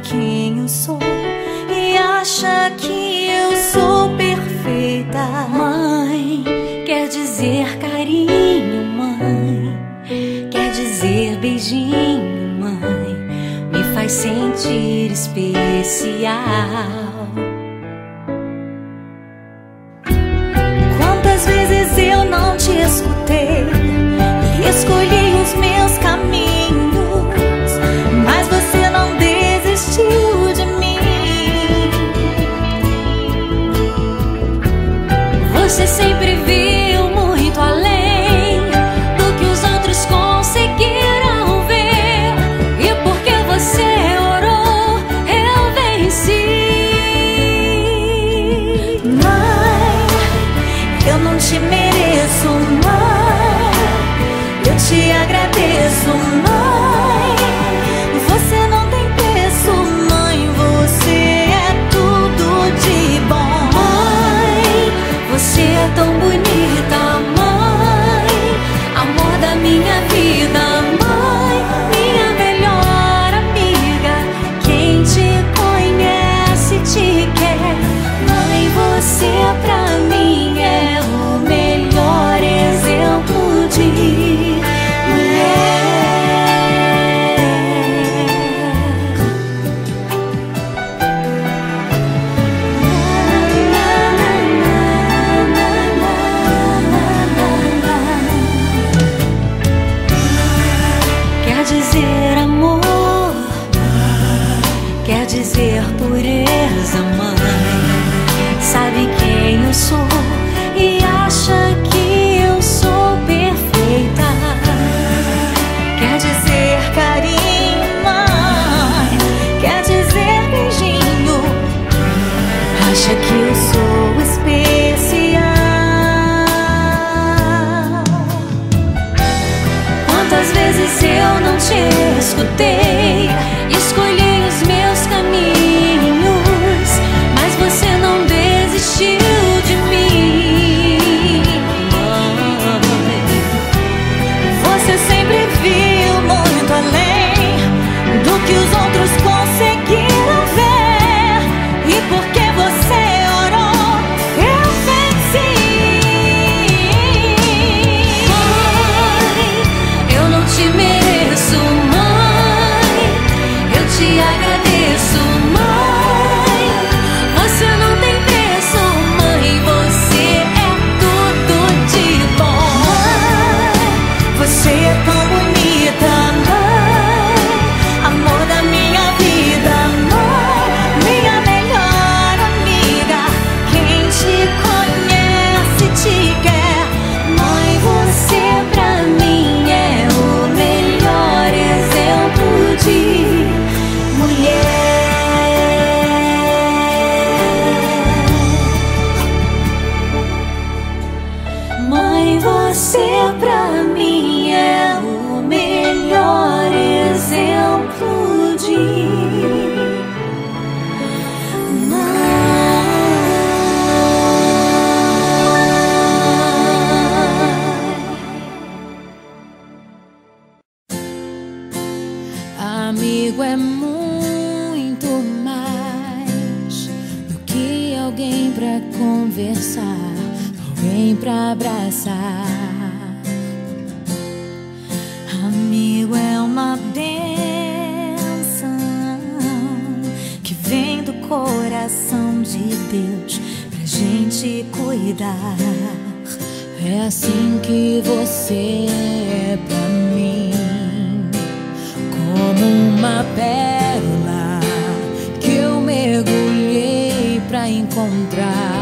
quem eu sou e acha que eu sou perfeita. Mãe, quer dizer carinho, mãe, quer dizer beijinho, mãe, me faz sentir especial. Quantas vezes eu não te escutei e escolhi os meus caminhos, mas você não desistiu de mim. Você sempre viu muito além do que os outros conseguiram ver, e porque você orou, eu venci. Mãe, eu não te mereço, mãe, eu te agradeço, mãe. Você não tem preço, mãe, você é tudo de bom. Mãe, você é tão bonita, mãe, amor da minha vida, mãe, minha melhor amiga. Quem te conhece te quer, mãe, você pra mim é o melhor exemplo de mulher. Quer dizer amor, quer dizer pureza, mãe, sabe quem eu sou e acha que eu sou perfeita. Quer dizer carinho, mãe, quer dizer beijinho, acha que eu sou especial. Quantas vezes eu não te escutei, escolhi os meus caminhos, mas você não desistiu de mim. Mãe, você sempre viu muito além do que os outros conseguiram ver, e porque você orou, eu venci. Mãe, eu não te mereço, mãe, eu te agradeço, mãe. Você não tem preço, mãe, você é tudo de bom. Mãe, você é tão bonita, mãe, amor da minha vida, mãe, minha melhor amiga. Quem te conhece te quer, mãe, você pra mim é o melhor exemplo de mulher. Mãe, você pra mim é o melhor exemplo de Amigo é muito mais do que alguém pra conversar, alguém pra abraçar. Amigo é uma bênção que vem do coração de Deus pra gente cuidar. É assim que você é pra mim, como uma pérola que eu mergulhei pra encontrar.